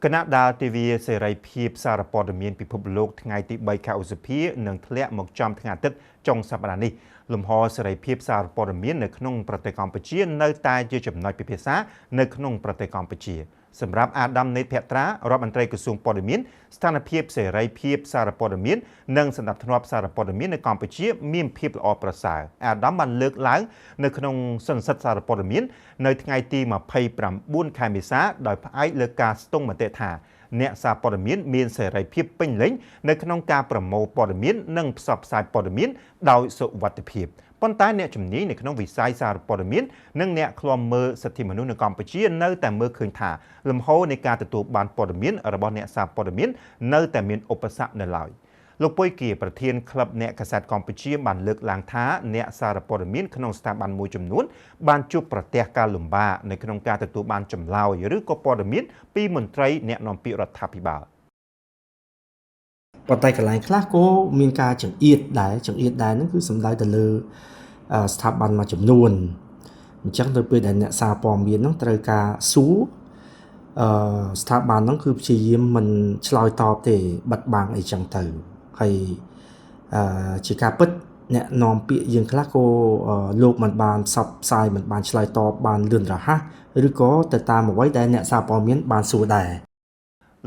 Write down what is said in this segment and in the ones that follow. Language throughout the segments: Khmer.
គណៈដាល់ទេវីសេរីភាពសារព័ត៌មានពិភពលោកថ្ងៃទី3 ខែឧសភានឹងធ្លាក់មកចំថ្ងៃអាទិត្យចុងសប្តាហ៍នេះលំហសេរីភាពសារព័ត៌មាននៅក្នុងប្រទេសកម្ពុជានៅតែជាចំណុចពិភាក្សានៅក្នុងប្រទេសកម្ពុជាសម្រាប់អាដាម ណេត ភក្ត្រារដ្ឋមន្ត្រីក្រសួងព័ត៌មានស្ថានភាពសេរីភាពសារព័ត៌មាននិងសណ្ដាប់ធ្នាប់សារព័ត៌មាននៅកម្ពុជាមានភាពល្អប្រសើរអាដាមបានលើកឡើងនៅក្នុងសន្និសីទសារព័ត៌មាននៅថ្ងៃទី29 ខែមេសាដោយផ្អែកលើការស្ទង់មតិថាអ្នកសារព័ត៌មានមានសេរីភាពពេញលេញនៅក្នុងការប្រមូលព័ត៌មាននិងផ្សព្វផ្សាយព័ត៌មានដោយសុវត្ថិភាពប៉ុន្តែអ្នកជំនាញនៅក្នុងវិស័យសារព័ត៌មាននិងអ្នកឃ្លាំមើលសិទ្ធិមនុស្សនៅកម្ពុជានៅតែមើលឃើញថាលំហូរនៃការទទួលបានព័ត៌មានរបស់អ្នកសារព័ត៌មាននៅតែមានឧបសគ្គនៅឡើយលោកពុយគៀប្រធានក្លឹបអ្នកកាសែតកម្ពុជាបានលើកឡើងថាអ្នកសារព័ត៌មានក្នុងស្ថាប័នមួយចំនួនបានជួបប្រទះការលំបាកនៅក្នុងការទទួលបានចម្លើយឬក៏ព័ត៌មានពីមន្ត្រីអ្នកនាំពាក្យរដ្ឋាភិបាលប៉ុន្តែកន្លែងខ្លះក៏មានការចង្អៀតដែរហ្នឹងគឺសំដៅទៅលើស្ថាប័នមួយចំនួនអញ្ចឹងទៅពេលដែលអ្នកសារព័ត៌មានហ្នឹងត្រូវការសួរស្ថាប័នហ្នឹងគឺព្យាយាមមិនឆ្លើយតបទេបិទបាំងអីចឹងទៅហើយជាការពិតអ្នកនាំពាក្យយើងខ្លះក៏លោកមិនបានផ្សព្វផ្សាយមិនបានឆ្លើយតបបានលឿនរហ័សឬក៏ទៅតាមអ្វីដែលអ្នកសារព័ត៌មានបានសួរដែរ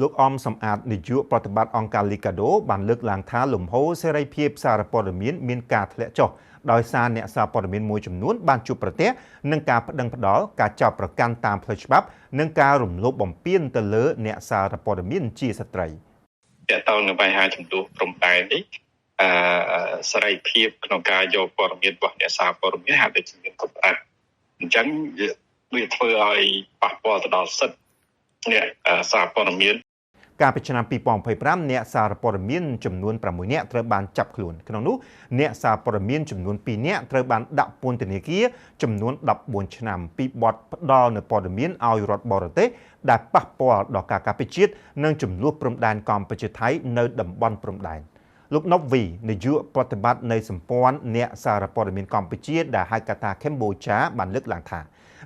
លោកអំសំអាតនាយកប្រតិបត្តិអង្គការលីកាដូបានលើកឡើងថាលំហូរសេរីភាពសារព័ត៌មានការធ្លាក់ចុះដោយសារអ្នកសារព័ត៌មានមួយចំនួនបានជួបប្រទះនឹងការប្តឹងផ្តល់ការចោទប្រកាន់តាមផ្លូវច្បាប់និងការរំលោភបំពានទៅលើអ្នកសារព័ត៌មានជាស្ត្រីតើតើនៅបញ្ហាចំនួនព្រំដែននេះសេរីភាពក្នុងការយកព័ត៌មានរបស់អ្នកសារព័ត៌មានហាក់ដូចជាមានកម្រិតអញ្ចឹងវាធ្វើឲ្យប៉ះពាល់ទៅដល់សិទ្ធិអ្នកសារព័ត៌មានកាលពីឆ្នាំ2025អ្នកសារព័ត៌មានចំនួន6នាក់ត្រូវបានចាប់ខ្លួនក្នុងនោះអ្នកសារព័ត៌មានចំនួន2នាក់ត្រូវបានដាក់ពន្ធនាគារចំនួន14ឆ្នាំពីបទផ្ដល់នូវព័ត៌មានឲ្យរដ្ឋបរទេសដែលប៉ះពាល់ដល់ការការពារជាតិនិងចំនួនព្រំដែនកម្ពុជាថៃនៅតំបន់ព្រំដែនលោកណុបវីនាយកប្រតិបត្តិនៃសម្ព័ន្ធអ្នកសារព័ត៌មានកម្ពុជាដែលហៅកាត់ថា Cambodia បានលើកឡើងថា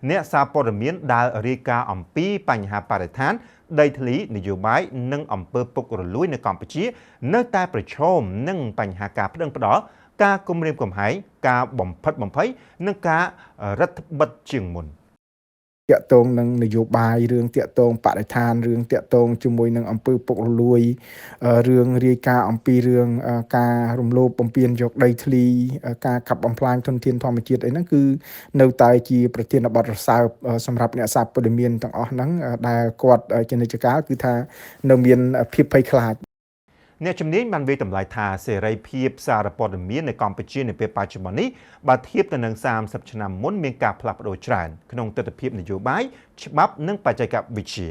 អ្នកសារព័ត៌មានដែលរាយការណ៍អំពីបញ្ហាបរិស្ថានដីធ្លីនយោបាយនិងអំពើពុករលួយនៅកម្ពុជានៅតែប្រឈមនឹងបញ្ហាការប្តឹងផ្តល់ការគំរាមកំហែងការបំផិតបំភ័យនិងការរដ្ឋបិទជាងមុនតាក់ទងនឹងនយោបាយរឿងតាក់ទងបរិស្ថានរឿងតាក់ទងជាមួយនឹងអំពើពុករលួយរឿងរាយការណ៍អំពីរឿងការរំលោភបំពានយកដីធ្លីការកាប់បំផ្លាញធនធានធម្មជាតិអីហ្នឹងគឺនៅតែជាប្រធានបទរសើបសម្រាប់អ្នកសារព័ត៌មានទាំងអស់ហ្នឹងដែលគាត់ជានិច្ចកាលគឺថានៅមានភាពភ័យខ្លាចអ្នកជំនាញបានវិយតម្លៃថាសេរីភាពសារព័ត៌មាននៅកម្ពុជានៅពេលបច្ចុប្បន្ននេះបើធៀបទៅនឹង30ឆ្នាំមុនមានការផ្លាស់ប្ដូរច្រើនក្នុងទស្សនវិជ្ជានយោបាយច្បាប់និងបច្ចេកវិទ្យា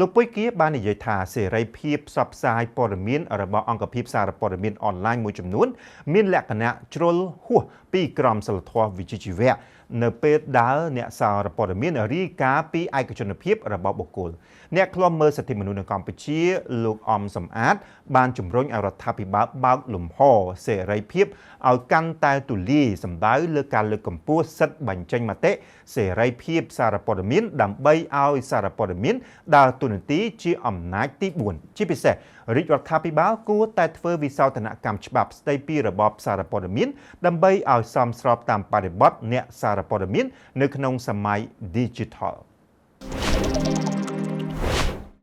លោកពុយគៀបាននិយាយថាសេរីភាពផ្សព្វផ្សាយព័ត៌មានរបស់អង្គភាពសារព័ត៌មានអនឡាញមួយចំនួនមានលក្ខណៈជ្រុលហួសពីក្រមសីលធម៌វិជ្ជាជីវៈនៅពេលដែលអ្នកសារព័ត៌មានរាយការណ៍ពីឯកជនភាពរបស់បុគ្គលអ្នកឃ្លាំមើលសិទ្ធិមនុស្សនៅកម្ពុជាលោកអំសំអាតបានជំរុញឲ្យរដ្ឋាភិបាលបើកលំហសេរីភាពឲ្យកាន់តែទូលាយសំដៅលើការលើកកម្ពស់សិទ្ធិបញ្ចេញមតិសេរីភាពសារព័ត៌មានដើម្បីឲ្យសារព័ត៌មានដើរតួនាទីជាអំណាចទី4ជាពិសេសរាជរដ្ឋាភិបាលគួរតែធ្វើវិសោធនកម្មច្បាប់ស្តីពីរបបសារព័ត៌មានដើម្បីឲ្យសមស្របតាមបរិបទអ្នកសារព័ត៌មាននៅក្នុងសម័យ Digital